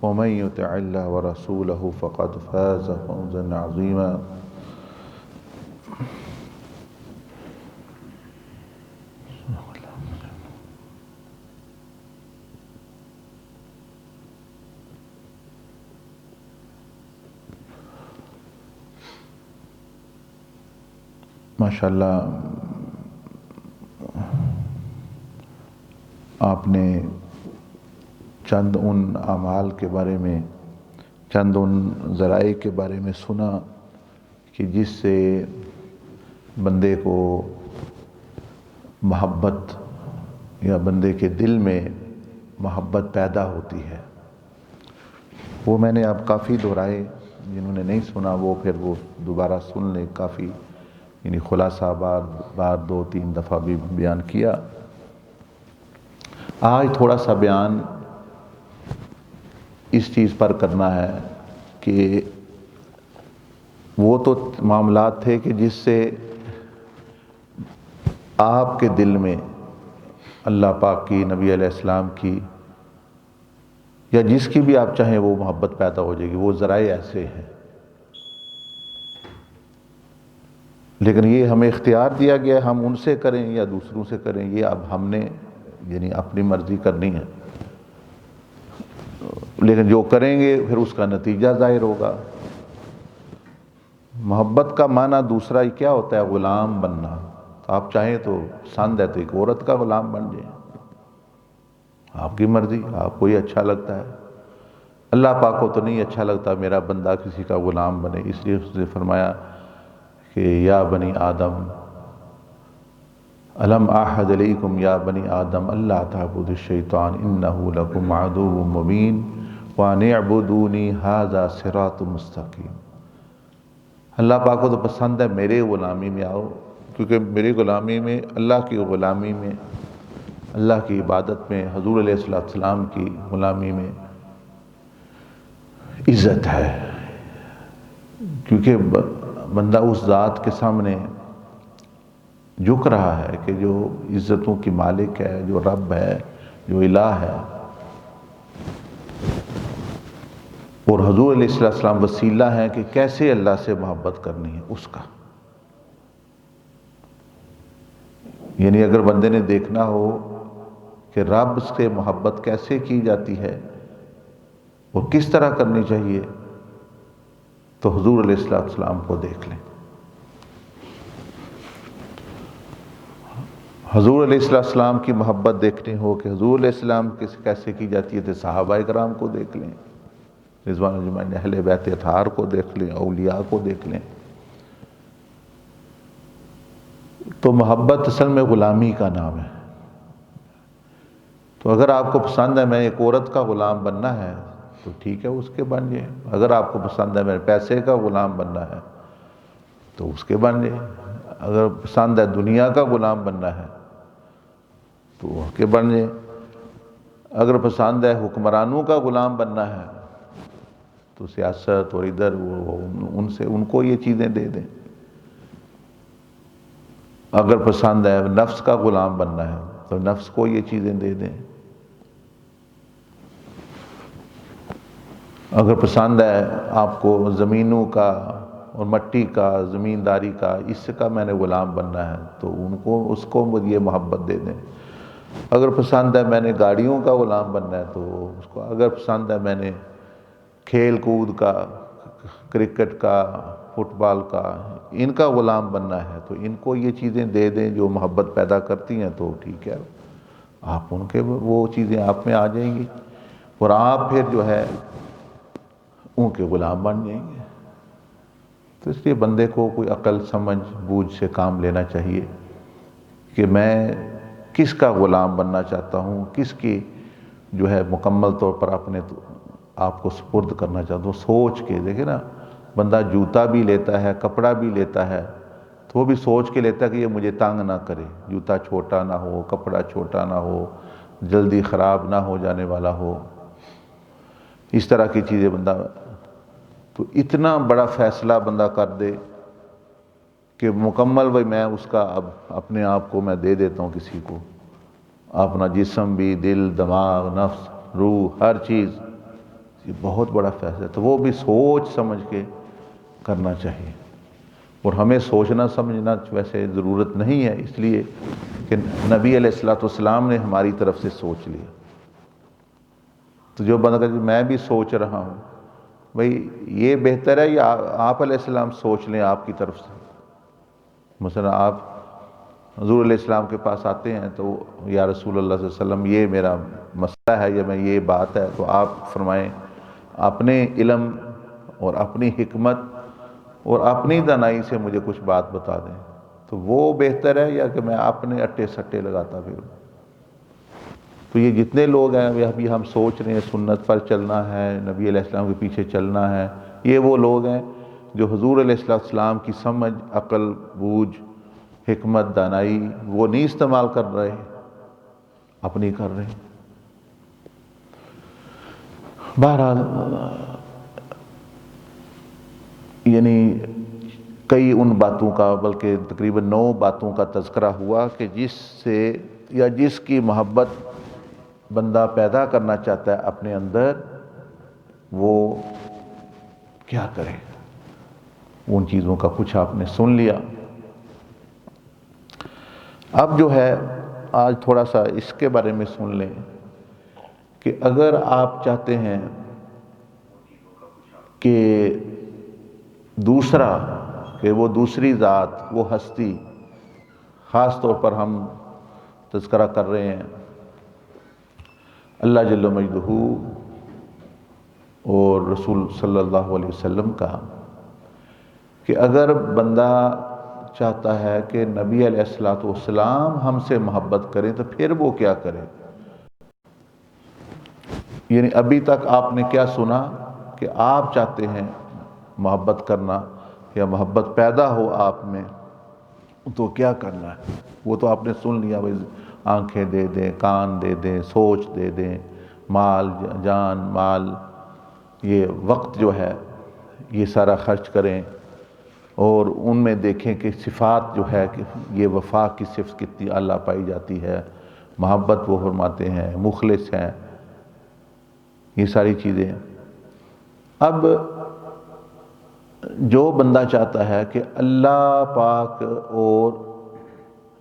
ومن يطع الله ورسوله فقد فاز فوزا عظيما ماشاءاللہ آپ نے چند ان اعمال کے بارے میں، چند ان ذرائع کے بارے میں سنا کہ جس سے بندے کو محبت یا بندے کے دل میں محبت پیدا ہوتی ہے۔ وہ میں نے اب کافی دہرائے، جنہوں نے نہیں سنا وہ پھر وہ دوبارہ سن لیں، کافی یعنی خلاصہ بار دو تین دفعہ بھی بیان کیا۔ آج تھوڑا سا بیان اس چیز پر کرنا ہے کہ وہ تو معاملات تھے کہ جس سے آپ کے دل میں اللہ پاک کی، نبی علیہ السلام کی، یا جس کی بھی آپ چاہیں وہ محبت پیدا ہو جائے گی۔ وہ ذرائع ایسے ہیں، لیکن یہ ہمیں اختیار دیا گیا ہے، ہم ان سے کریں یا دوسروں سے کریں، یہ اب ہم نے یعنی اپنی مرضی کرنی ہے، لیکن جو کریں گے پھر اس کا نتیجہ ظاہر ہوگا۔ محبت کا معنی دوسرا کیا ہوتا ہے؟ غلام بننا۔ آپ چاہیں تو پسند ہے تو ایک عورت کا غلام بن جائیں، آپ کی مرضی، آپ کو یہ اچھا لگتا ہے۔ اللہ پاک کو تو نہیں اچھا لگتا میرا بندہ کسی کا غلام بنے، اس لیے اس نے فرمایا کہ یا بنی آدم الم اعہد علیکم یا بنی آدم اللہ تعبدوا الشیطان انہ لکم عدو مبین وان اعبدونی ھذا صراط مستقیم۔ اللہ پاک کو تو پسند ہے میرے غلامی میں آؤ، کیونکہ میری غلامی میں، اللہ کی غلامی میں، اللہ کی عبادت میں، حضور علیہ السلام کی غلامی میں عزت ہے، کیونکہ بندہ اس ذات کے سامنے جھک رہا ہے کہ جو عزتوں کی مالک ہے، جو رب ہے، جو الہ ہے، اور حضور علیہ السلام وسیلہ ہیں کہ کیسے اللہ سے محبت کرنی ہے اس کا۔ یعنی اگر بندے نے دیکھنا ہو کہ رب سے محبت کیسے کی جاتی ہے اور کس طرح کرنی چاہیے، تو حضور علیہ السلام کو دیکھ لیں۔ حضور علیہ السلام کی محبت دیکھنی ہو کہ حضور علیہ السلام کیسے کی جاتی ہے تو صحابہ کرام کو دیکھ لیں، رضوان اجمعین، اہل بیت اطہار کو دیکھ لیں، اولیاء کو دیکھ لیں۔ تو محبت اصل میں غلامی کا نام ہے۔ تو اگر آپ کو پسند ہے میں ایک عورت کا غلام بننا ہے تو ٹھیک ہے، اس کے بن جائیں۔ اگر آپ کو پسند ہے میں پیسے کا غلام بننا ہے تو اس کے بن جائیں۔ اگر پسند ہے دنیا کا غلام بننا ہے تو اس کے بن جائیں۔ اگر پسند ہے حکمرانوں کا غلام بننا ہے تو سیاست اور ادھر ان کو یہ چیزیں دے دیں۔ اگر پسند ہے نفس کا غلام بننا ہے تو نفس کو یہ چیزیں دے دیں۔ اگر پسند ہے آپ کو زمینوں کا اور مٹی کا، زمینداری کا، اس کا میں نے غلام بننا ہے تو اس کو یہ محبت دے دیں۔ اگر پسند ہے میں نے گاڑیوں کا غلام بننا ہے تو اس کو، اگر پسند ہے میں نے کھیل کود کا، کرکٹ کا، فٹ بال کا، ان کا غلام بننا ہے تو ان کو یہ چیزیں دے دیں جو محبت پیدا کرتی ہیں تو ٹھیک ہے، آپ ان کے وہ چیزیں آپ میں آ جائیں گی اور آپ پھر جو ہے ان کے غلام بن جائیں گے۔ تو اس لیے بندے کو کوئی عقل سمجھ بوجھ سے کام لینا چاہیے کہ میں کس کا غلام بننا چاہتا ہوں، کس کی جو ہے مکمل طور پر اپنے آپ کو سپرد کرنا چاہتا ہوں۔ سوچ کے دیکھیں نا، بندہ جوتا بھی لیتا ہے، کپڑا بھی لیتا ہے تو وہ بھی سوچ کے لیتا ہے کہ یہ مجھے تنگ نہ کرے، جوتا چھوٹا نہ ہو، کپڑا چھوٹا نہ ہو، جلدی خراب نہ ہو جانے والا ہو، اس طرح کی چیزیں بندہ، تو اتنا بڑا فیصلہ بندہ کر دے کہ مکمل بھائی میں اس کا اب اپنے آپ کو میں دے دیتا ہوں کسی کو، اپنا جسم بھی، دل، دماغ، نفس، روح، ہر چیز یہ بہت بڑا فیصلہ ہے، تو وہ بھی سوچ سمجھ کے کرنا چاہیے۔ اور ہمیں سوچنا سمجھنا ویسے ضرورت نہیں ہے، اس لیے کہ نبی علیہ الصلوۃ والسلام نے ہماری طرف سے سوچ لیا۔ تو جو بندہ کہتا ہے میں بھی سوچ رہا ہوں، بھئی یہ بہتر ہے یا آپ علیہ السلام سوچ لیں آپ کی طرف سے؟ مثلا آپ حضور علیہ السلام کے پاس آتے ہیں تو یا رسول اللہ صلی اللہ علیہ وسلم یہ میرا مسئلہ ہے یا میں یہ بات ہے، تو آپ فرمائیں اپنے علم اور اپنی حکمت اور اپنی دانائی سے مجھے کچھ بات بتا دیں، تو وہ بہتر ہے یا کہ میں اپنے اٹے سٹے لگاتا پھروں؟ تو یہ جتنے لوگ ہیں ابھی ہم سوچ رہے ہیں سنت پر چلنا ہے، نبی علیہ السلام کے پیچھے چلنا ہے، یہ وہ لوگ ہیں جو حضور علیہ السلام کی سمجھ، عقل، بوجھ، حکمت، دانائی وہ نہیں استعمال کر رہے، اپنی کر رہے ہیں۔ بہرحال یعنی کئی ان باتوں کا، بلکہ تقریباً 9 باتوں کا تذکرہ ہوا کہ جس سے یا جس کی محبت بندہ پیدا کرنا چاہتا ہے اپنے اندر، وہ کیا کرے۔ ان چیزوں کا کچھ آپ نے سن لیا۔ اب جو ہے آج تھوڑا سا اس کے بارے میں سن لیں کہ اگر آپ چاہتے ہیں کہ دوسرا، کہ وہ دوسری ذات، وہ ہستی، خاص طور پر ہم تذکرہ کر رہے ہیں اللہ جل مجدہ اور رسول صلی اللہ علیہ وسلم کا، کہ اگر بندہ چاہتا ہے کہ نبی علیہ السلام ہم سے محبت کریں تو پھر وہ کیا کرے؟ یعنی ابھی تک آپ نے کیا سنا کہ آپ چاہتے ہیں محبت کرنا یا محبت پیدا ہو آپ میں، تو کیا کرنا ہے؟ وہ تو آپ نے سن لیا، بھائی آنکھیں دے دیں، کان دے دیں، سوچ دے دیں، مال، جان مال، یہ وقت جو ہے یہ سارا خرچ کریں، اور ان میں دیکھیں کہ صفات جو ہے کہ یہ وفا کی صفت کتنی اعلیٰ پائی جاتی ہے، محبت وہ فرماتے ہیں، مخلص ہیں، یہ ساری چیزیں۔ اب جو بندہ چاہتا ہے کہ اللہ پاک اور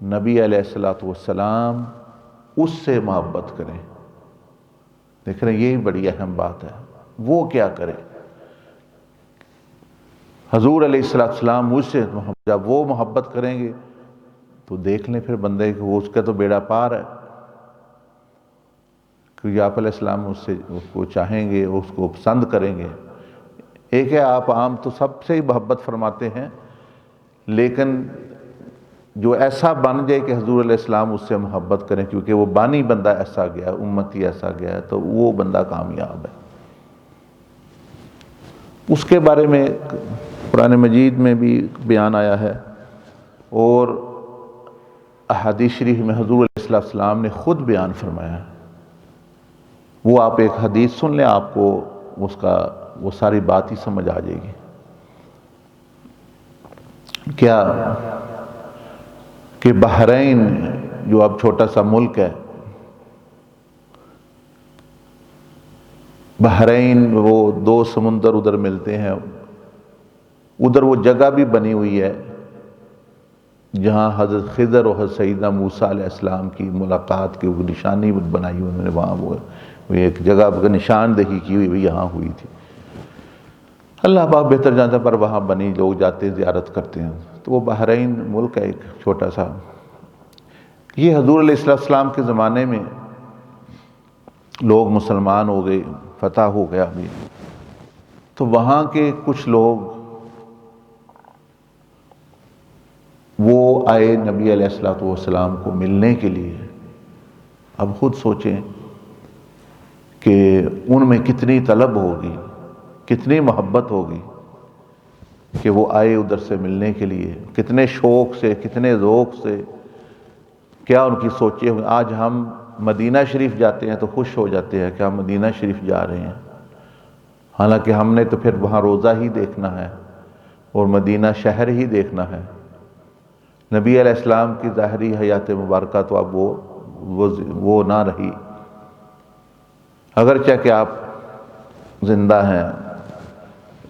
نبی علیہ السلام اس سے محبت کریں، دیکھ رہے ہیں یہی بڑی اہم بات ہے، وہ کیا کرے؟ حضور علیہ السلام مجھ سے جب وہ محبت کریں گے تو دیکھ لیں پھر بندے کو، اس کا تو بیڑا پار ہے، کیونکہ آپ علیہ السلام اس کو چاہیں گے، اس کو پسند کریں گے۔ ایک ہے آپ عام تو سب سے ہی محبت فرماتے ہیں، لیکن جو ایسا بن جائے کہ حضور علیہ السلام اس سے محبت کریں، کیونکہ وہ بانی بندہ ایسا گیا، امتی ایسا گیا ہے، تو وہ بندہ کامیاب ہے۔ اس کے بارے میں قرآن مجید میں بھی بیان آیا ہے، اور احادیث شریف میں حضور علیہ السلام نے خود بیان فرمایا ہے۔ وہ آپ ایک حدیث سن لیں، آپ کو اس کا وہ ساری بات ہی سمجھ آ جائے گی۔ کیا کہ بحرین جو اب چھوٹا سا ملک ہے، بحرین وہ 2 سمندر ادھر ملتے ہیں، ادھر وہ جگہ بھی بنی ہوئی ہے جہاں حضرت خضر اور حضرت سیدنا موسیٰ علیہ السلام کی ملاقات کی وہ نشانی بنائی ہوئی، انہوں نے وہاں وہ ایک جگہ پر نشاندہی کی ہوئی، یہاں ہوئی تھی۔ اللہ پاک بہتر جانتا پر وہاں بنی، لوگ جاتے ہیں زیارت کرتے ہیں۔ تو وہ بحرین ملک ہے ایک چھوٹا سا، یہ حضور علیہ السلام کے زمانے میں لوگ مسلمان ہو گئے، فتح ہو گیا بھی، تو وہاں کے کچھ لوگ وہ آئے نبی علیہ السلام کو ملنے کے لیے۔ اب خود سوچیں کہ ان میں کتنی طلب ہوگی، کتنی محبت ہوگی کہ وہ آئے ادھر سے ملنے کے لیے، کتنے شوق سے، کتنے ذوق سے، کیا ان کی سوچیں ہوئی۔ آج ہم مدینہ شریف جاتے ہیں تو خوش ہو جاتے ہیں کہ ہم مدینہ شریف جا رہے ہیں، حالانکہ ہم نے تو پھر وہاں روضہ ہی دیکھنا ہے اور مدینہ شہر ہی دیکھنا ہے۔ نبی علیہ السلام کی ظاہری حیات مبارکہ تو اب وہ نہ رہی، اگرچہ کہ آپ زندہ ہیں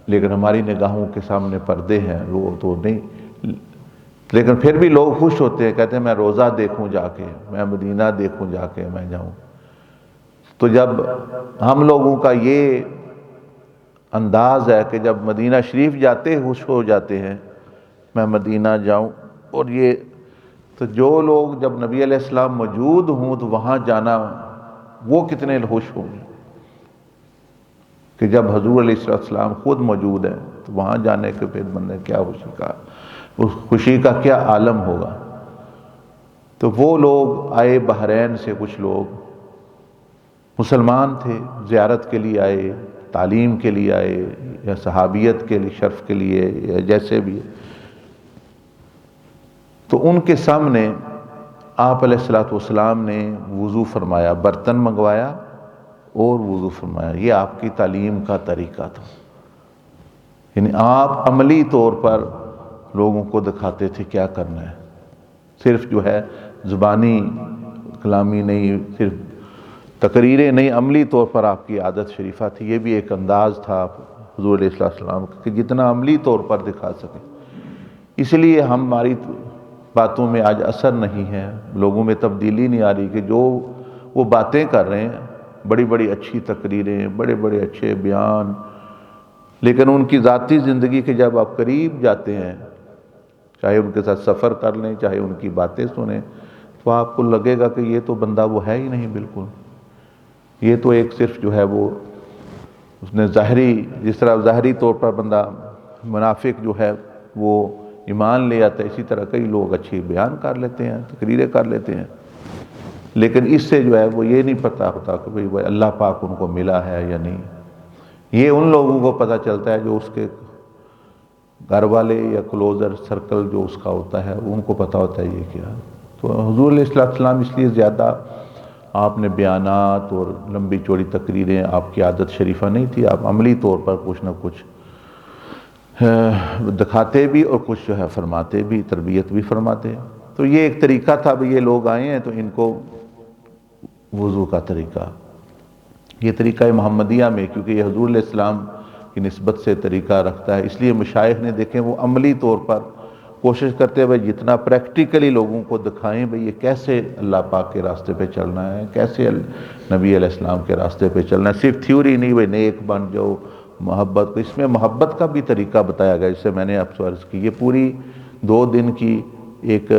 لیکن ہماری نگاہوں کے سامنے پردے ہیں، وہ تو نہیں، لیکن پھر بھی لوگ خوش ہوتے ہیں، کہتے ہیں میں روزہ دیکھوں جا کے، میں مدینہ دیکھوں جا کے، میں جاؤں۔ تو جب ہم لوگوں کا یہ انداز ہے کہ جب مدینہ شریف جاتے خوش ہو جاتے ہیں میں مدینہ جاؤں، اور یہ تو جو لوگ جب نبی علیہ السلام موجود ہوں تو وہاں جانا وہ کتنے خوش ہوں گے، کہ جب حضور علیہ السلام خود موجود ہیں تو وہاں جانے کے پھر بندے کیا اس خوشی کا کیا عالم ہوگا۔ تو وہ لوگ آئے بحرین سے، کچھ لوگ مسلمان تھے، زیارت کے لیے آئے، تعلیم کے لیے آئے، یا صحابیت کے لیے شرف کے لیے، یا جیسے بھی، تو ان کے سامنے آپ علیہ السلام نے وضو فرمایا، برتن منگوایا اور وضو فرمایا۔ یہ آپ کی تعلیم کا طریقہ تھا، یعنی آپ عملی طور پر لوگوں کو دکھاتے تھے کیا کرنا ہے، صرف جو ہے زبانی کلامی نہیں، صرف تقریریں نہیں، عملی طور پر آپ کی عادت شریفہ تھی۔ یہ بھی ایک انداز تھا حضور علیہ السلام کا کہ جتنا عملی طور پر دکھا سکیں۔ اس لیے ہماری باتوں میں آج اثر نہیں ہے، لوگوں میں تبدیلی نہیں آ رہی، کہ جو وہ باتیں کر رہے ہیں، بڑی بڑی اچھی تقریریں، بڑے بڑے اچھے بیان، لیکن ان کی ذاتی زندگی کے جب آپ قریب جاتے ہیں، چاہے ان کے ساتھ سفر کر لیں، چاہے ان کی باتیں سنیں، تو آپ کو لگے گا کہ یہ تو بندہ وہ ہے ہی نہیں بالکل، یہ تو ایک صرف جو ہے وہ اس نے ظاہری، جس طرح ظاہری طور پر بندہ منافق جو ہے وہ ایمان لے آتا ہے، اسی طرح کئی لوگ اچھی بیان کر لیتے ہیں، تقریریں کر لیتے ہیں، لیکن اس سے جو ہے وہ یہ نہیں پتہ ہوتا کہ بھئی اللہ پاک ان کو ملا ہے یا نہیں۔ یہ ان لوگوں کو پتہ چلتا ہے جو اس کے گھر والے یا کلوزر سرکل جو اس کا ہوتا ہے، ان کو پتہ ہوتا ہے یہ کیا۔ تو حضور علیہ السلام اس لیے زیادہ آپ نے بیانات اور لمبی چوڑی تقریریں آپ کی عادت شریفہ نہیں تھی، آپ عملی طور پر کچھ نہ کچھ دکھاتے بھی اور کچھ جو ہے فرماتے بھی، تربیت بھی فرماتے۔ تو یہ ایک طریقہ تھا، یہ لوگ آئے ہیں تو ان کو وضو کا طریقہ، یہ طریقہ محمدیہ میں، کیونکہ یہ حضور علیہ السلام کی نسبت سے طریقہ رکھتا ہے، اس لیے مشائخ نے دیکھیں وہ عملی طور پر کوشش کرتے ہوئے جتنا پریکٹیکلی لوگوں کو دکھائیں بھئی یہ کیسے اللہ پاک کے راستے پہ چلنا ہے، کیسے نبی علیہ السلام کے راستے پہ چلنا ہے، صرف تھیوری نہیں بھئی نیک بن جاؤ، محبت، اس میں محبت کا بھی طریقہ بتایا گیا، جسے میں نے آپ سے عرض کی، یہ پوری 2 دن کی ایک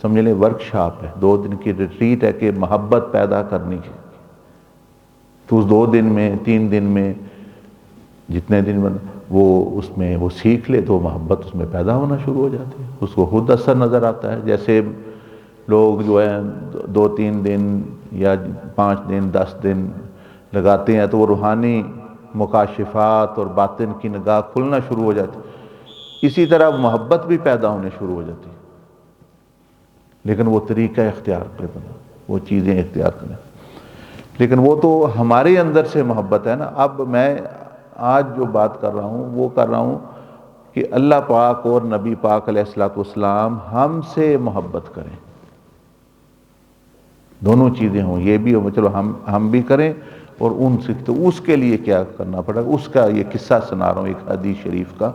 سمجھ لیں ورکشاپ ہے، 2 دن کی ریٹریٹ ہے کہ محبت پیدا کرنی کی۔ تو اس 2 دن میں 3 دن میں جتنے دن وہ اس میں وہ سیکھ لے تو محبت اس میں پیدا ہونا شروع ہو جاتی ہے، اس کو خود اثر نظر آتا ہے۔ جیسے لوگ جو ہے 2-3 دن یا 5 دن 10 دن لگاتے ہیں تو وہ روحانی مکاشفات اور باطن کی نگاہ کھلنا شروع ہو جاتی، اسی طرح محبت بھی پیدا ہونے شروع ہو جاتی، لیکن وہ طریقہ اختیار کریں، وہ چیزیں اختیار کریں، لیکن وہ تو ہمارے اندر سے محبت ہے نا۔ اب میں آج جو بات کر رہا ہوں وہ کر رہا ہوں کہ اللہ پاک اور نبی پاک علیہ السلام ہم سے محبت کریں، دونوں چیزیں ہوں، یہ بھی ہو، چلو ہم بھی کریں اور ان سے، تو اس کے لیے کیا کرنا پڑے گا، اس کا یہ قصہ سنا رہا ہوں ایک حدیث شریف کا،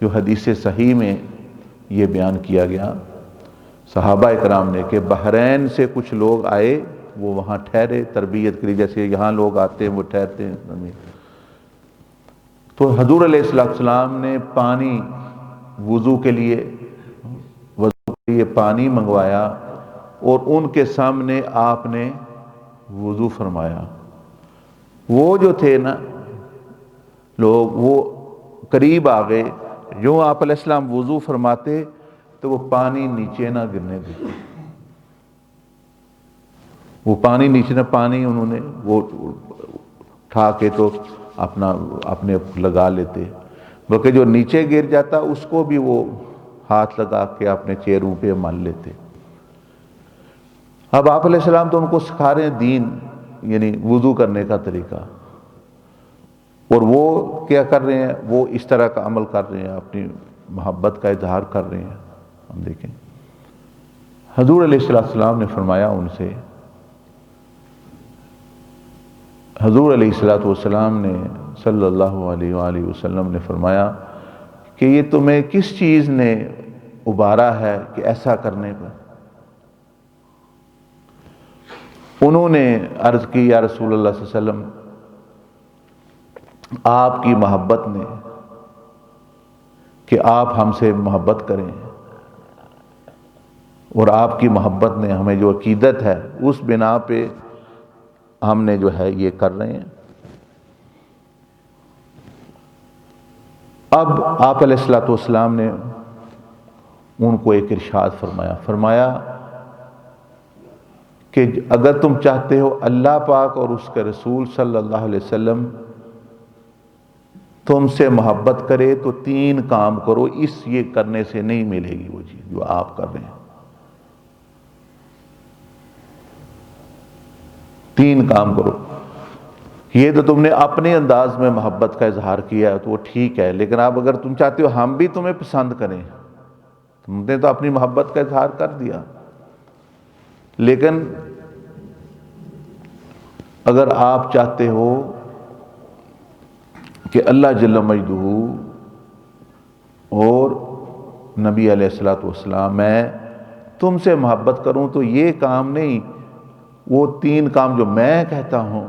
جو حدیث صحیح میں یہ بیان کیا گیا صحابہ اکرام نے، کہ بحرین سے کچھ لوگ آئے، وہ وہاں ٹھہرے تربیت کے لیے، جیسے یہاں لوگ آتے ہیں وہ ٹھہرتے ہیں، تو حضور علیہ السلام نے پانی وضو کے لیے پانی منگوایا اور ان کے سامنے آپ نے وضو فرمایا۔ وہ جو تھے نا لوگ، وہ قریب آ گئے، جو آپ علیہ السلام وضو فرماتے تو وہ پانی نیچے نہ گرنے دیتے، وہ پانی نیچے نہ، پانی انہوں نے وہ اٹھا کے تو اپنے لگا لیتے، بلکہ جو نیچے گر جاتا اس کو بھی وہ ہاتھ لگا کے اپنے چہروں پہ مل لیتے۔ اب آپ علیہ السلام تو ان کو سکھا رہے ہیں دین، یعنی وضو کرنے کا طریقہ، اور وہ کیا کر رہے ہیں، وہ اس طرح کا عمل کر رہے ہیں، اپنی محبت کا اظہار کر رہے ہیں۔ ہم دیکھیں حضور علیہ السلام نے فرمایا ان سے، حضور علیہ السلام نے صلی اللہ علیہ وآلہ وسلم نے فرمایا کہ یہ تمہیں کس چیز نے ابھارا ہے کہ ایسا کرنے پر؟ انہوں نے عرض کی یا رسول اللہ صلی اللہ علیہ وسلم آپ کی محبت نے، کہ آپ ہم سے محبت کریں، اور آپ کی محبت نے ہمیں جو عقیدت ہے اس بنا پہ ہم نے جو ہے یہ کر رہے ہیں۔ اب آپ علیہ الصلوۃ والسلام نے ان کو ایک ارشاد فرمایا کہ اگر تم چاہتے ہو اللہ پاک اور اس کے رسول صلی اللہ علیہ وسلم تم سے محبت کرے تو 3 کام کرو، اس یہ کرنے سے نہیں ملے گی وہ چیز جو آپ کر رہے ہیں۔ 3 کام کرو۔ یہ تو تم نے اپنے انداز میں محبت کا اظہار کیا تو وہ ٹھیک ہے، لیکن اب اگر تم چاہتے ہو ہم بھی تمہیں پسند کریں، تم نے تو اپنی محبت کا اظہار کر دیا، لیکن اگر آپ چاہتے ہو کہ اللہ جل مجدہ اور نبی علیہ الصلوۃ والسلام میں تم سے محبت کروں تو یہ کام نہیں، وہ 3 کام جو میں کہتا ہوں،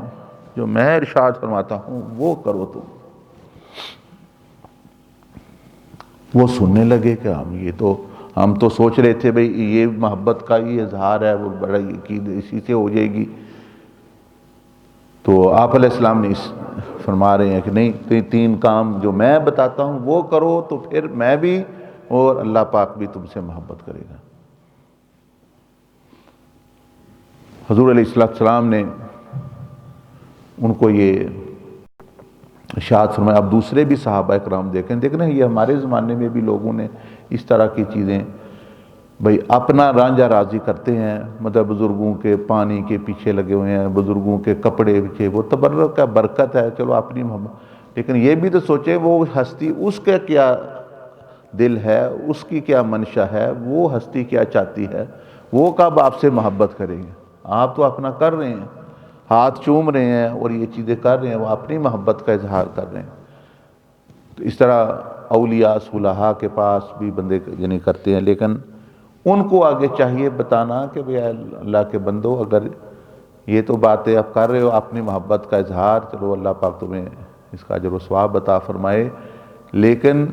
جو میں ارشاد فرماتا ہوں وہ کرو۔ تم وہ سننے لگے کہ ہم تو سوچ رہے تھے بھئی یہ محبت کا یہ اظہار ہے وہ بڑا یقین اسی سے ہو جائے گی، تو آپ علیہ السلام نے فرما رہے ہیں کہ نہیں، 3 کام جو میں بتاتا ہوں وہ کرو تو پھر میں بھی اور اللہ پاک بھی تم سے محبت کرے گا۔ حضور علیہ السلام نے ان کو یہ ارشاد فرمایا۔ اب دوسرے بھی صحابہ کرام دیکھنا یہ ہمارے زمانے میں بھی لوگوں نے اس طرح کی چیزیں بھئی اپنا رانجھا راضی کرتے ہیں، مطلب بزرگوں کے پانی کے پیچھے لگے ہوئے ہیں، بزرگوں کے کپڑے پیچھے، وہ تبرک کا برکت ہے، چلو اپنی محبت، لیکن یہ بھی تو سوچے وہ ہستی اس کا کیا دل ہے، اس کی کیا منشا ہے، وہ ہستی کیا چاہتی ہے، وہ کب آپ سے محبت کریں گے؟ آپ تو اپنا کر رہے ہیں، ہاتھ چوم رہے ہیں اور یہ چیزیں کر رہے ہیں، وہ اپنی محبت کا اظہار کر رہے ہیں۔ تو اس طرح اولیاء صلحاء کے پاس بھی بندے یعنی کرتے ہیں، لیکن ان کو آگے چاہیے بتانا کہ بھئی اللہ کے بندو، اگر یہ تو باتیں آپ کر رہے ہو اپنی محبت کا اظہار، چلو اللہ پاک تمہیں اس کا اجر و ثواب عطا فرمائے، لیکن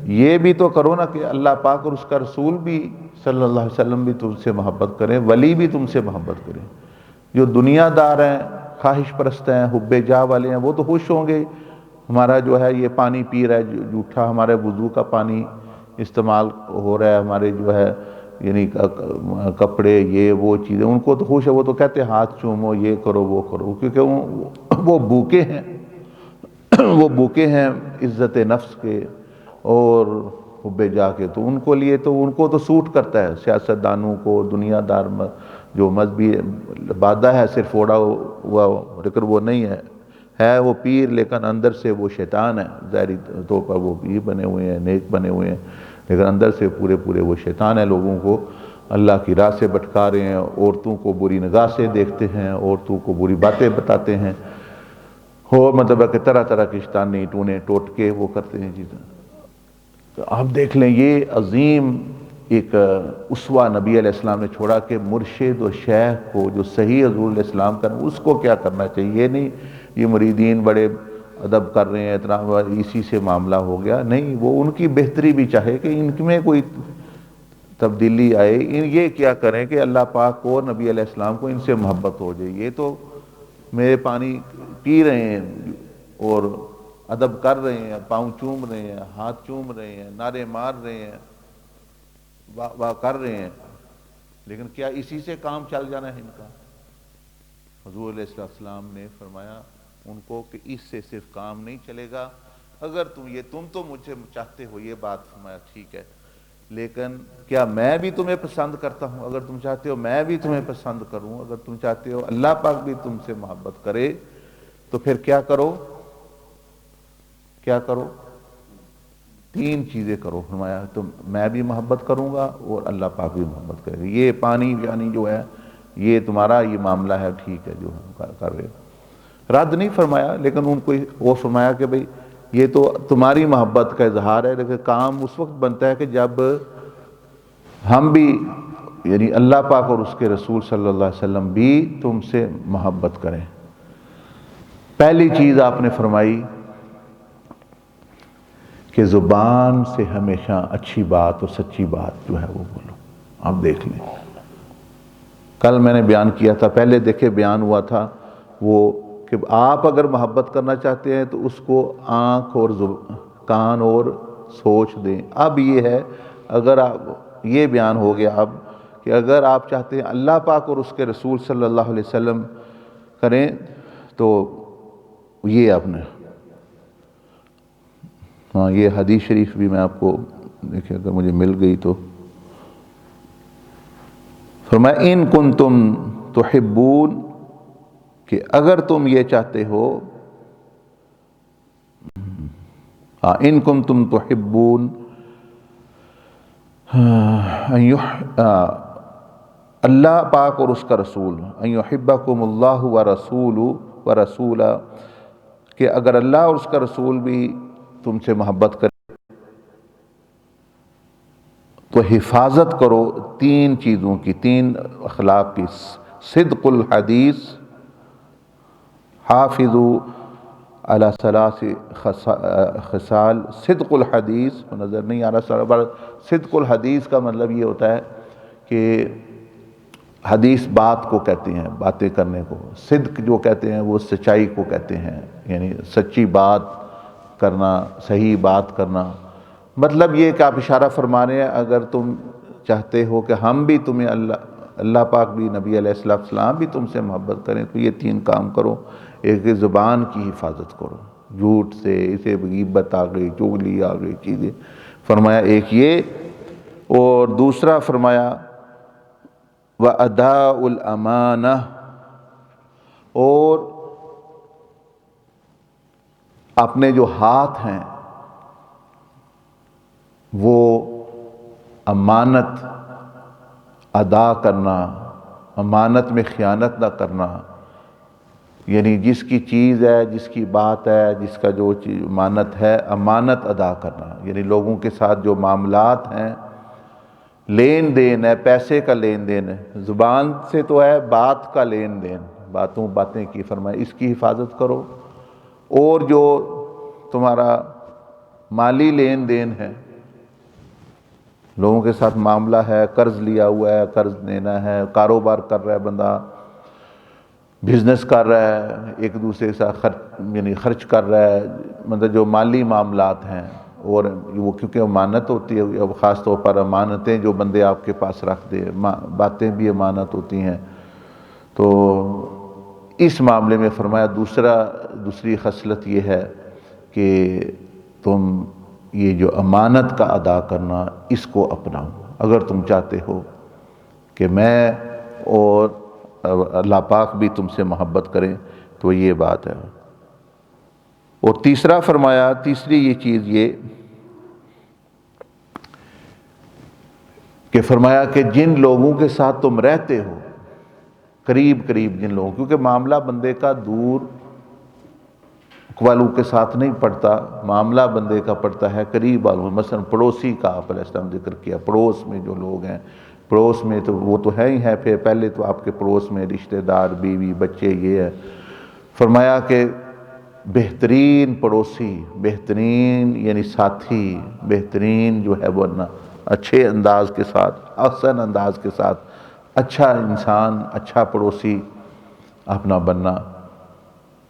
یہ بھی تو کرو نا کہ اللہ پاک اور اس کا رسول بھی صلی اللہ علیہ وسلم بھی تم سے محبت کریں، ولی بھی تم سے محبت کریں۔ جو دنیا دار ہیں، خواہش پرست ہیں، حب جاہ والے ہیں، وہ تو خوش ہوں گے ہمارا جو ہے یہ پانی پی رہا ہے جھوٹا، ہمارے وضو کا پانی استعمال ہو رہا ہے، ہمارے جو ہے یعنی کپڑے یہ وہ چیزیں، ان کو تو خوش ہے، وہ تو کہتے ہیں ہاتھ چومو، یہ کرو وہ کرو، کیونکہ وہ بھوکے ہیں، وہ بھوکے ہیں عزت نفس کے اور حب جاہ کے، تو ان کو تو سوٹ کرتا ہے، سیاست دانوں کو، دنیا دار جو مذہبی بادہ ہے صرف اوڑا ہوا، لیکن وہ نہیں ہے وہ پیر، لیکن اندر سے وہ شیطان ہے، ظاہری طور پر وہ پیر بنے ہوئے ہیں، نیک بنے ہوئے ہیں، لیکن اندر سے پورے وہ شیطان ہے، لوگوں کو اللہ کی راہ سے بھٹکا رہے ہیں، عورتوں کو بری نگاہ سے دیکھتے ہیں، عورتوں کو بری باتیں بتاتے ہیں، اور مطلب ہے کہ طرح کی شیطانی ٹونے ٹوٹ کے وہ کرتے ہیں چیزیں۔ تو آپ دیکھ لیں یہ عظیم ایک اسوہ نبی علیہ السلام نے چھوڑا کہ مرشد و شیخ کو جو صحیح حضور علیہ السلام کرنا، اس کو کیا کرنا چاہیے، یہ نہیں یہ مریدین بڑے ادب کر رہے ہیں اتنا اسی سے معاملہ ہو گیا، نہیں، وہ ان کی بہتری بھی چاہے کہ ان میں کوئی تبدیلی آئے، یہ کیا کریں کہ اللہ پاک کو نبی علیہ السلام کو ان سے محبت ہو جائے، یہ تو میرے پانی پی رہے ہیں اور ادب کر رہے ہیں، پاؤں چوم رہے ہیں، ہاتھ چوم رہے ہیں، نعرے مار رہے ہیں، واہ کر رہے ہیں، لیکن کیا اسی سے کام چل جانا ہے ان کا؟ حضور علیہ السلام نے فرمایا ان کو کہ اس سے صرف کام نہیں چلے گا، اگر تم تو مجھے چاہتے ہو، یہ بات فرمایا ٹھیک ہے، لیکن کیا میں بھی تمہیں پسند کرتا ہوں؟ اگر تم چاہتے ہو میں بھی تمہیں پسند کروں، اگر تم چاہتے ہو اللہ پاک بھی تم سے محبت کرے، تو پھر کیا کرو؟ 3 چیزیں کرو، فرمایا تو میں بھی محبت کروں گا اور اللہ پاک بھی محبت کرے گا، یہ پانی یعنی جو ہے یہ تمہارا یہ معاملہ ہے، ٹھیک ہے جو ہم کر رہے ہو۔ رد نہیں فرمایا، لیکن ان کو وہ فرمایا کہ بھئی یہ تو تمہاری محبت کا اظہار ہے، لیکن کام اس وقت بنتا ہے کہ جب ہم بھی یعنی اللہ پاک اور اس کے رسول صلی اللہ علیہ وسلم بھی تم سے محبت کریں۔ پہلی چیز آپ نے فرمائی کہ زبان سے ہمیشہ اچھی بات اور سچی بات جو ہے وہ بولو۔ آپ دیکھ لیں، کل میں نے بیان کیا تھا، پہلے دیکھے بیان ہوا تھا وہ کہ آپ اگر محبت کرنا چاہتے ہیں تو اس کو آنکھ اور کان اور سوچ دیں۔ اب یہ ہے، اگر آپ یہ بیان ہو گیا اب کہ اگر آپ چاہتے ہیں اللہ پاک اور اس کے رسول صلی اللہ علیہ وسلم کریں تو یہ آپ نے ہاں یہ حدیث شریف بھی میں آپ کو دیکھیں اگر مجھے مل گئی تو فرمایا ان کنتم تحبون، کہ اگر تم یہ چاہتے ہو ان کنتم تحبون اللہ پاک اور اس کا رسول، ان یحبکم اللہ ورسولہ، کہ اگر اللہ اور اس کا رسول بھی تم سے محبت کرے تو حفاظت کرو تین چیزوں کی، تین اخلاق کی، صدق الحدیث، حافظوا علی ثلاث خصال، صدق الحدیث نظر نہیں آ رہا، صدق الحدیث کا مطلب یہ ہوتا ہے کہ حدیث بات کو کہتے ہیں، باتیں کرنے کو، صدق جو کہتے ہیں وہ سچائی کو کہتے ہیں، یعنی سچی بات کرنا، صحیح بات کرنا۔ مطلب یہ کہ آپ اشارہ فرما رہے ہیں اگر تم چاہتے ہو کہ ہم بھی تمہیں اللہ پاک بھی، نبی علیہ السلام بھی تم سے محبت کریں تو یہ تین کام کرو۔ ایک زبان کی حفاظت کرو، جھوٹ سے، اسے غیبت آ گئی، چغلی آ گئی چیزیں، فرمایا ایک یہ، اور دوسرا فرمایا وَأَدَاءُ الْأَمَانَةِ، اور اپنے جو ہاتھ ہیں وہ امانت ادا کرنا، امانت میں خیانت نہ کرنا، یعنی جس کی چیز ہے، جس کی بات ہے، جس کا جو چیز امانت ہے، امانت ادا کرنا، یعنی لوگوں کے ساتھ جو معاملات ہیں، لین دین ہے، پیسے کا لین دین ہے، زبان سے تو ہے، بات کا لین دین، باتیں کی فرمائے اس کی حفاظت کرو، اور جو تمہارا مالی لین دین ہے، لوگوں کے ساتھ معاملہ ہے، قرض لیا ہوا ہے، قرض دینا ہے، کاروبار کر رہا ہے بندہ، بزنس کر رہا ہے، ایک دوسرے کے ساتھ خرچ کر رہا ہے، مطلب جو مالی معاملات ہیں، اور وہ کیونکہ امانت ہوتی ہے، اب خاص طور پر امانتیں جو بندے آپ کے پاس رکھ دے، باتیں بھی امانت ہوتی ہیں، تو اس معاملے میں فرمایا دوسری خصلت یہ ہے کہ تم یہ جو امانت کا ادا کرنا اس کو اپناؤ، اگر تم چاہتے ہو کہ میں اور اللہ پاک بھی تم سے محبت کریں تو یہ بات ہے۔ اور تیسرا فرمایا، تیسری یہ چیز یہ کہ فرمایا کہ جن لوگوں کے ساتھ تم رہتے ہو، قریب جن لوگوں، کیونکہ معاملہ بندے کا دور والوں کے ساتھ نہیں پڑتا، معاملہ بندے کا پڑتا ہے قریب والوں، مثلا پڑوسی کا آپ علیہ السلام ذکر کیا، پڑوس میں جو لوگ ہیں، پڑوس میں تو وہ تو ہے ہی ہے، پھر پہلے تو آپ کے پڑوس میں رشتہ دار، بیوی، بچے، یہ ہے۔ فرمایا کہ بہترین پڑوسی، بہترین یعنی ساتھی، بہترین جو ہے وہ اچھے انداز کے ساتھ، احسن انداز کے ساتھ، اچھا انسان، اچھا پڑوسی اپنا بننا۔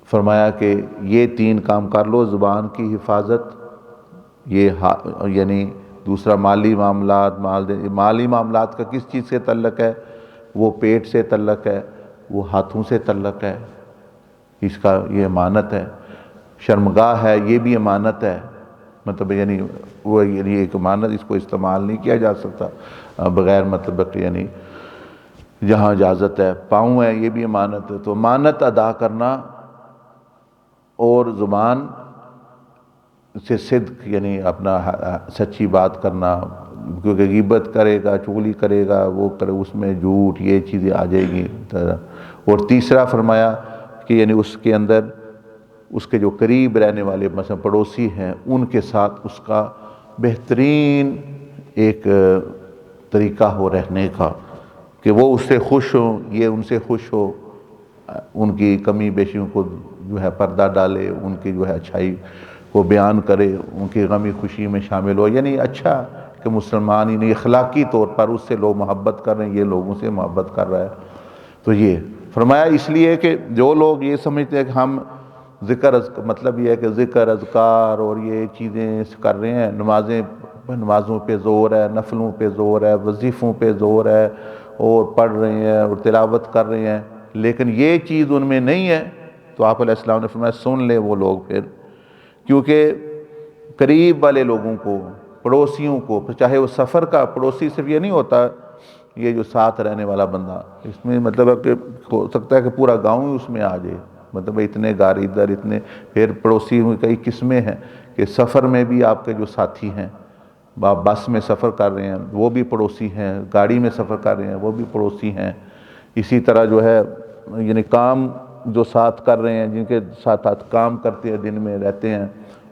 فرمایا کہ یہ تین کام کر لو، زبان کی حفاظت، یہ یعنی دوسرا مالی معاملات، مالی معاملات کا کس چیز سے تعلق ہے؟ وہ پیٹ سے تعلق ہے، وہ ہاتھوں سے تعلق ہے، اس کا یہ امانت ہے۔ شرمگاہ ہے، یہ بھی امانت ہے، مطلب یعنی وہ یعنی ایک امانت، اس کو استعمال نہیں کیا جا سکتا بغیر مطلب یعنی جہاں اجازت ہے۔ پاؤں ہے، یہ بھی امانت ہے، تو امانت ادا کرنا، اور زبان سے صدق یعنی اپنا سچی بات کرنا، کیونکہ غیبت کرے گا، چغلی کرے گا، وہ کرے، اس میں جھوٹ، یہ چیزیں آ جائے گی۔ اور تیسرا فرمایا کہ یعنی اس کے اندر اس کے جو قریب رہنے والے مثلا پڑوسی ہیں ان کے ساتھ اس کا بہترین ایک طریقہ ہو رہنے کا، کہ وہ اس سے خوش ہوں، یہ ان سے خوش ہو، ان کی کمی بیشیوں کو جو ہے پردہ ڈالے، ان کی جو ہے اچھائی کو بیان کرے، ان کی غمی خوشی میں شامل ہو، یعنی اچھا کہ مسلمان ہی نہیں اخلاقی طور پر اس سے لوگ محبت کر رہے ہیں، یہ لوگوں سے محبت کر رہا ہے۔ تو یہ فرمایا اس لیے کہ جو لوگ یہ سمجھتے ہیں کہ ہم مطلب یہ ہے کہ ذکر اذکار اور یہ چیزیں کر رہے ہیں، نمازوں پہ زور ہے، نفلوں پہ زور ہے، وظیفوں پہ زور ہے، اور پڑھ رہے ہیں اور تلاوت کر رہے ہیں، لیکن یہ چیز ان میں نہیں ہے، تو آپ علیہ السلام نے فرمایا سن لے وہ لوگ پھر، کیونکہ قریب والے لوگوں کو، پڑوسیوں کو، چاہے وہ سفر کا پڑوسی صرف یہ نہیں ہوتا یہ جو ساتھ رہنے والا بندہ، اس میں مطلب ہے کہ ہو سکتا ہے کہ پورا گاؤں ہی اس میں آ جائے، مطلب اتنے گھر ادھر اتنے، پھر پڑوسی میں کئی قسمیں ہیں کہ سفر میں بھی آپ کے جو ساتھی ہیں، آپ بس میں سفر کر رہے ہیں وہ بھی پڑوسی ہیں، گاڑی میں سفر کر رہے ہیں وہ بھی پڑوسی ہیں، اسی طرح جو ہے یعنی کام جو ساتھ کر رہے ہیں، جن کے ساتھ کام کرتے ہیں دن میں رہتے ہیں،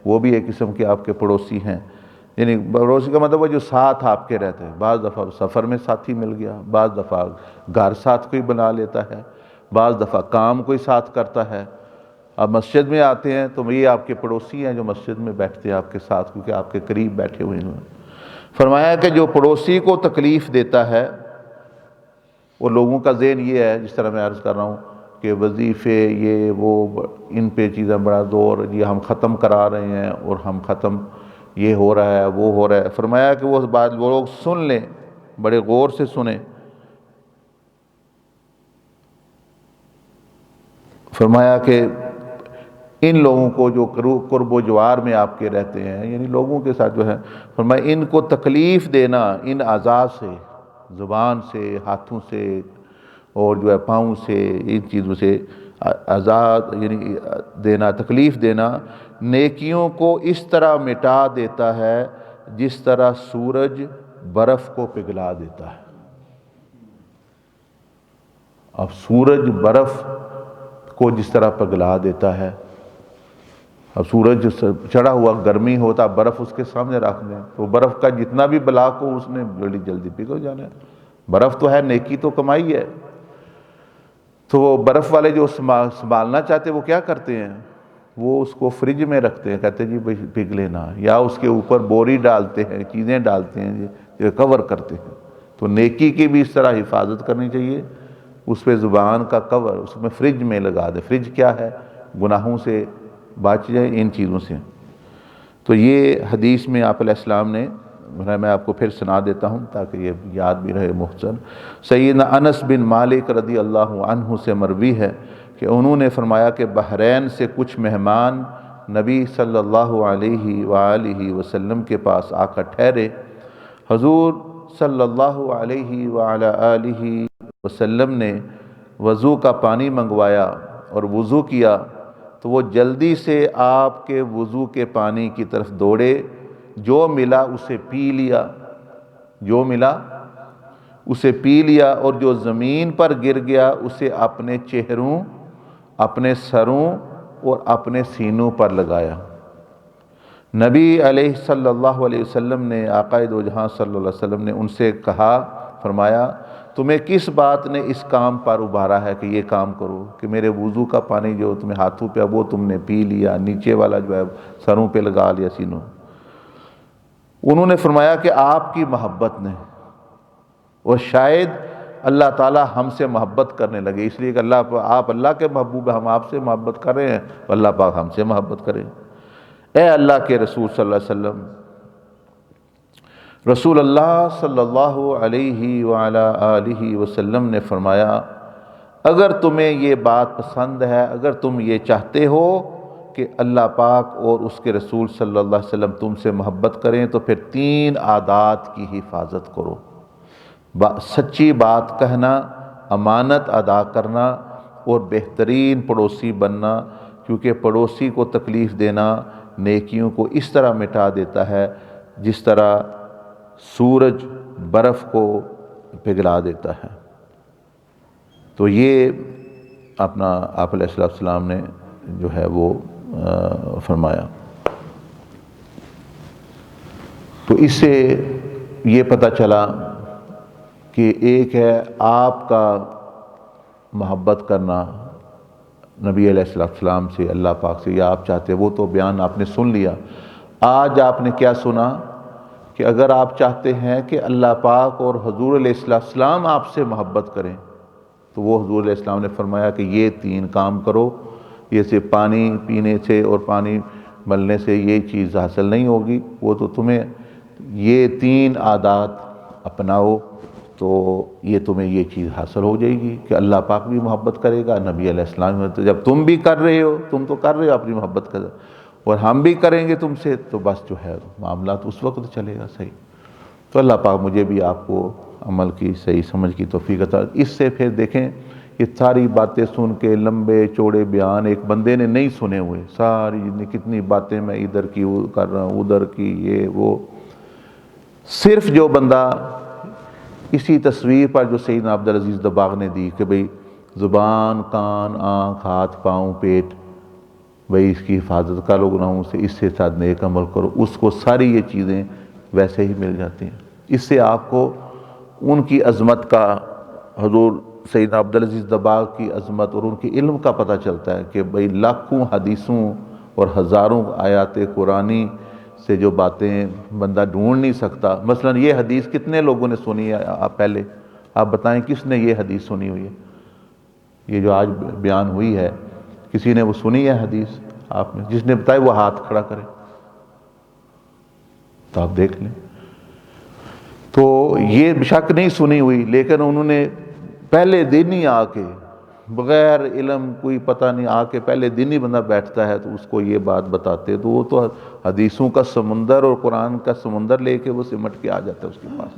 وہ بھی ایک قسم کے آپ کے پڑوسی ہیں۔ یعنی پڑوسی کا مطلب وہ جو ساتھ آپ کے رہتے ہیں، بعض دفعہ سفر میں ساتھی مل گیا، بعض دفعہ گھر ساتھ کوئی بنا لیتا ہے، بعض دفعہ کام کوئی ساتھ کرتا ہے۔ اب مسجد میں آتے ہیں تو یہ آپ کے پڑوسی ہیں جو مسجد میں بیٹھتے ہیں آپ کے ساتھ، کیونکہ آپ کے قریب بیٹھے ہوئے ہیں۔ فرمایا کہ جو پڑوسی کو تکلیف دیتا ہے، وہ لوگوں کا ذہن یہ ہے، جس طرح میں عرض کر رہا ہوں کہ وظیفے یہ وہ ان پہ چیزیں بڑا زور، یہ ہم ختم کرا رہے ہیں اور ہم ختم، یہ ہو رہا ہے وہ ہو رہا ہے۔ فرمایا کہ وہ بات وہ لوگ سن لیں، بڑے غور سے سنیں۔ فرمایا کہ ان لوگوں کو جو قرب و جوار میں آپ کے رہتے ہیں، یعنی لوگوں کے ساتھ جو ہے، فرمایا ان کو تکلیف دینا ان اعضاء سے، زبان سے، ہاتھوں سے، اور جو ہے پاؤں سے، ان چیزوں سے اعضاء یعنی دینا، تکلیف دینا، نیکیوں کو اس طرح مٹا دیتا ہے جس طرح سورج برف کو پگھلا دیتا ہے۔ اب سورج برف کو جس طرح پگھلا دیتا ہے، اب سورج چڑھا ہوا گرمی ہوتا، برف اس کے سامنے رکھ دیں تو برف کا جتنا بھی بلاک ہو اس نے بڑی جلدی پگھل جانا ہے۔ برف تو ہے، نیکی تو کمائی ہے، تو وہ برف والے جو سنبھالنا چاہتے وہ کیا کرتے ہیں، وہ اس کو فریج میں رکھتے ہیں، کہتے ہیں جی پگھلے نہ، یا اس کے اوپر بوری ڈالتے ہیں، چیزیں ڈالتے ہیں جو کور کرتے ہیں۔ تو نیکی کی بھی اس طرح حفاظت کرنی چاہیے، اس پہ زبان کا کور اس میں فریج میں لگا دے۔ فریج کیا ہے؟ گناہوں سے بچ جائیں ان چیزوں سے۔ تو یہ حدیث میں آپ علیہ السلام نے، میں آپ کو پھر سنا دیتا ہوں تاکہ یہ یاد بھی رہے مختصر۔ سیدنا انس بن مالک رضی اللہ عنہ سے مروی ہے کہ انہوں نے فرمایا کہ بحرین سے کچھ مہمان نبی صلی اللہ علیہ وآلہ وسلم کے پاس آ کر ٹھہرے۔ حضور صلی اللہ علیہ وآلہ وسلم نے وضو کا پانی منگوایا اور وضو کیا، تو وہ جلدی سے آپ کے وضو کے پانی کی طرف دوڑے، جو ملا اسے پی لیا، جو ملا اسے پی لیا، اور جو زمین پر گر گیا اسے اپنے چہروں، اپنے سروں اور اپنے سینوں پر لگایا۔ نبی علیہ صلی اللہ علیہ وسلم نے، آقا دو جہاں صلی اللہ علیہ وسلم نے ان سے کہا، فرمایا تمہیں کس بات نے اس کام پر ابھارا ہے کہ یہ کام کرو، کہ میرے وضو کا پانی جو تمہیں ہاتھوں پہ وہ تم نے پی لیا، نیچے والا جو ہے سروں پہ لگا لیا، سینوں۔ انہوں نے فرمایا کہ آپ کی محبت نے، اور شاید اللہ تعالیٰ ہم سے محبت کرنے لگے، اس لیے کہ آپ اللہ کے محبوب ہیں، ہم آپ سے محبت کر رہے ہیں، اللہ پاک ہم سے محبت کرے۔ اے اللہ کے رسول صلی اللہ علیہ وسلم، رسول اللہ صلی اللہ علیہ وآلہ وسلم نے فرمایا اگر تمہیں یہ بات پسند ہے، اگر تم یہ چاہتے ہو کہ اللہ پاک اور اس کے رسول صلی اللہ علیہ وسلم تم سے محبت کریں، تو پھر 3 عادات کی حفاظت کرو: سچی بات کہنا، امانت ادا کرنا، اور بہترین پڑوسی بننا، کیونکہ پڑوسی کو تکلیف دینا نیکیوں کو اس طرح مٹا دیتا ہے جس طرح سورج برف کو پگھلا دیتا ہے۔ تو یہ اپنا آپ علیہ السلام نے جو ہے وہ فرمایا۔ تو اس سے یہ پتہ چلا کہ ایک ہے آپ کا محبت کرنا نبی علیہ السلام سے، اللہ پاک سے، یا آپ چاہتے وہ تو بیان آپ نے سن لیا۔ آج آپ نے کیا سنا کہ اگر آپ چاہتے ہیں کہ اللہ پاک اور حضور علیہ السلام آپ سے محبت کریں تو وہ حضور علیہ السلام نے فرمایا کہ یہ 3 کام کرو۔ یہ صرف پانی پینے سے اور پانی ملنے سے یہ چیز حاصل نہیں ہوگی، وہ تو تمہیں یہ 3 عادات اپناؤ تو یہ تمہیں یہ چیز حاصل ہو جائے گی کہ اللہ پاک بھی محبت کرے گا، نبی علیہ السلام تو جب تم بھی کر رہے ہو، تم تو کر رہے ہو اپنی محبت کا، اور ہم بھی کریں گے تم سے، تو بس جو ہے معاملات اس وقت چلے گا صحیح۔ تو اللہ پاک مجھے بھی آپ کو عمل کی صحیح سمجھ کی توفیق عطا۔ اس سے پھر دیکھیں یہ ساری باتیں سن کے لمبے چوڑے بیان ایک بندے نے نہیں سنے ہوئے، ساری کتنی باتیں میں ادھر کی وہ کر رہا ہوں، ادھر کی یہ وہ، صرف جو بندہ اسی تصویر پر جو سیدنا عبدالعزیز دباغ نے دی کہ بھئی زبان، کان، آنکھ، ہاتھ، پاؤں، پیٹ، بھئی اس کی حفاظت کرو گناہوں سے، اس سے ساتھ نیک عمل کرو، اس کو ساری یہ چیزیں ویسے ہی مل جاتی ہیں۔ اس سے آپ کو ان کی عظمت کا، حضور سیدنا عبدالعزیز دباغ کی عظمت اور ان کی علم کا پتہ چلتا ہے کہ بھئی لاکھوں حدیثوں اور ہزاروں آیات قرآنی سے جو باتیں بندہ ڈھونڈ نہیں سکتا۔ مثلا یہ حدیث کتنے لوگوں نے سنی ہے؟ آپ پہلے آپ بتائیں کس نے یہ حدیث سنی ہوئی ہے؟ یہ جو آج بیان ہوئی ہے کسی نے وہ سنی ہے حدیث؟ آپ نے جس نے بتایا وہ ہاتھ کھڑا کرے تو آپ دیکھ لیں۔ تو یہ شک نہیں سنی ہوئی، لیکن انہوں نے پہلے دن ہی آ کے بغیر علم کوئی پتہ نہیں آ کے پہلے دن ہی بندہ بیٹھتا ہے تو اس کو یہ بات بتاتے، تو وہ تو حدیثوں کا سمندر اور قرآن کا سمندر لے کے وہ سمٹ کے آ جاتا ہے اس کے پاس۔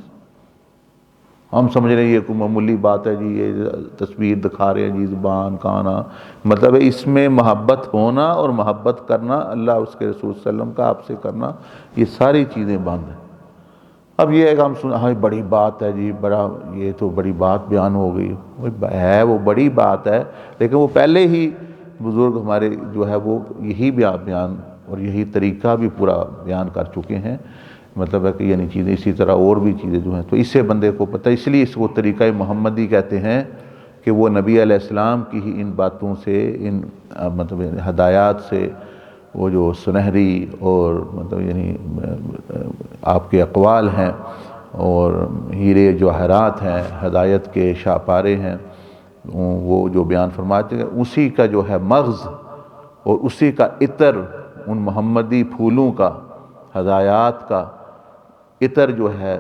ہم سمجھ رہے ہیں یہ کوئی معمولی بات ہے جی، یہ تصویر دکھا رہے ہیں جی، زبان، کانا، مطلب اس میں محبت ہونا اور محبت کرنا، اللہ اس کے رسول صلی اللہ علیہ وسلم کا آپ سے کرنا، یہ ساری چیزیں بند ہیں۔ اب یہ ہے کہ ہم ہاں بڑی بات ہے جی، بڑا یہ تو بڑی بات بیان ہو گئی ہے، وہ بڑی بات ہے، لیکن وہ پہلے ہی بزرگ ہمارے جو ہے وہ یہی بیان اور یہی طریقہ بھی پورا بیان کر چکے ہیں۔ مطلب ہے کہ یعنی چیزیں اسی طرح اور بھی چیزیں جو ہیں تو اس سے بندے کو پتہ، اس لیے اس کو طریقہ محمدی کہتے ہیں کہ وہ نبی علیہ السلام کی ہی ان باتوں سے، ان مطلب ہدایات سے، وہ جو سنہری اور مطلب یعنی آپ کے اقوال ہیں اور ہیرے جواہرات ہیں، ہدایت کے شاپارے ہیں، وہ جو بیان فرماتے ہیں اسی کا جو ہے مغز اور اسی کا عطر، ان محمدی پھولوں کا، ہدایات کا عطر جو ہے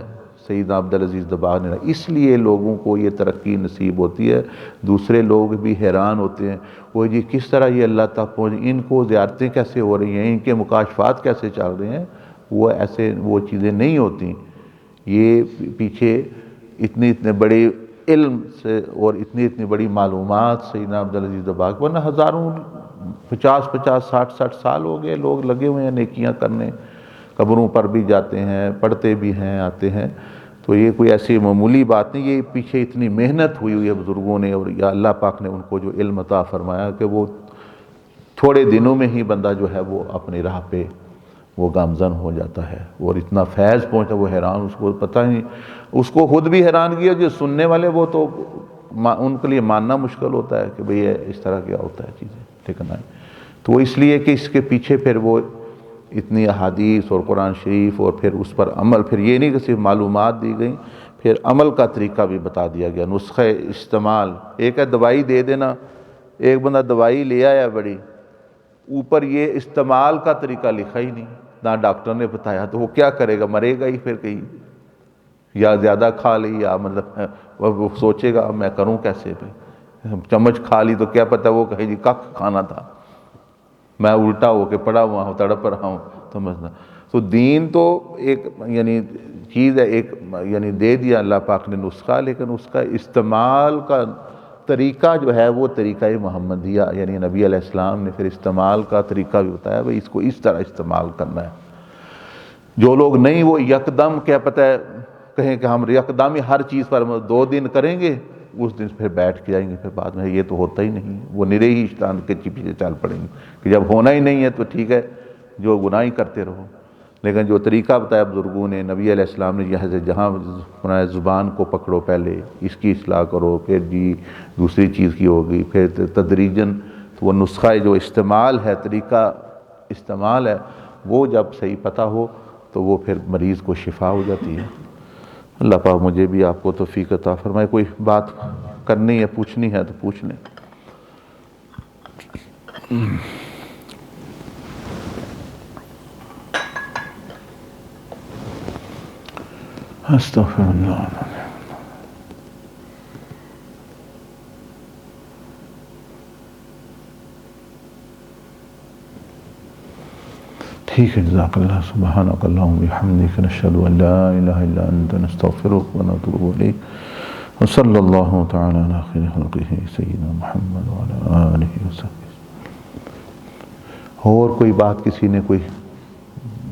سیدنا عبدالعزیز دباغ نے، اس لیے لوگوں کو یہ ترقی نصیب ہوتی ہے۔ دوسرے لوگ بھی حیران ہوتے ہیں، وہ جی کس طرح یہ اللہ تک پہنچ، ان کو زیارتیں کیسے ہو رہی ہیں، ان کے مکاشفات کیسے چل رہے ہیں؟ وہ ایسے وہ چیزیں نہیں ہوتی، یہ پیچھے اتنے بڑے علم سے اور اتنی بڑی معلومات سیدنا عبدالعزیز دباغ، ورنہ ہزاروں 50 60 سال ہو گئے لوگ لگے ہوئے ہیں نیکیاں کرنے، قبروں پر بھی جاتے ہیں، پڑھتے بھی ہیں، آتے ہیں، تو یہ کوئی ایسی معمولی بات نہیں، یہ پیچھے اتنی محنت ہوئی ہے بزرگوں نے، اور یا اللہ پاک نے ان کو جو علم عطا فرمایا کہ وہ تھوڑے دنوں میں ہی بندہ جو ہے وہ اپنی راہ پہ وہ گامزن ہو جاتا ہے، اور اتنا فیض پہنچا، وہ حیران، اس کو پتہ نہیں، اس کو خود بھی حیران کیا، جو سننے والے وہ تو ان کے لیے ماننا مشکل ہوتا ہے کہ بھئی اس طرح کیا ہوتا ہے چیزیں، ٹھیک ہے۔ تو وہ اس لیے کہ اس کے پیچھے پھر وہ اتنی احادیث اور قرآن شریف اور پھر اس پر عمل، پھر یہ نہیں کہ صرف معلومات دی گئیں، پھر عمل کا طریقہ بھی بتا دیا گیا، نسخہ استعمال۔ ایک ہے دوائی دے دینا، ایک بندہ دوائی لے آیا بڑی، اوپر یہ استعمال کا طریقہ لکھا ہی نہیں، نہ ڈاکٹر نے بتایا، تو وہ کیا کرے گا؟ مرے گا ہی پھر کہیں، یا زیادہ کھا لی، یا مطلب وہ سوچے گا میں کروں کیسے، چمچ کھا لی تو کیا پتہ وہ کہے جی کک کھانا تھا، میں الٹا ہو کے پڑا ہوا ہوں، تڑپ رہا ہوں، سمجھنا۔ تو دین تو ایک یعنی چیز ہے، ایک یعنی دے دیا اللہ پاک نے نسخہ، لیکن اس کا استعمال کا طریقہ جو ہے وہ طریقہ محمدیہ، یعنی نبی علیہ السلام نے پھر استعمال کا طریقہ بھی بتایا، بھئی اس کو اس طرح استعمال کرنا ہے۔ جو لوگ نہیں، وہ یکدم کیا پتہ ہے کہیں کہ ہم یکدم ہی ہر چیز پر 2 دن کریں گے، اس دن پھر بیٹھ کے جائیں گے، پھر بعد میں یہ تو ہوتا ہی نہیں، وہ نرے ہی شیطان کے پیچھے چل پڑیں گے کہ جب ہونا ہی نہیں ہے تو ٹھیک ہے جو گناہ ہی کرتے رہو۔ لیکن جو طریقہ بتایا بزرگوں نے، نبی علیہ السلام نے، جہاں زبان کو پکڑو، پہلے اس کی اصلاح کرو، پھر جی دوسری چیز کی ہوگی، پھر تدریجاً وہ نسخہ جو استعمال ہے، طریقہ استعمال ہے، وہ جب صحیح پتہ ہو تو وہ پھر مریض کو شفا ہو جاتی ہے۔ اللہ پاک مجھے بھی آپ کو توفیق عطا فرمائے۔ کوئی بات کرنی ہے، پوچھنی ہے تو پوچھ لیں۔ استغفر اللہ۔ ٹھیک ہے، جزاک اللہ، سبحانک اللہم وبحمدک، نشہد ان لا الہ الا انت، نستغفرک ونتوب الیک، وصلی اللہ تعالی علی خیر خلقہ سیدنا محمد وعلی آلہ وصحبہ۔ اور کوئی بات کسی نے کوئی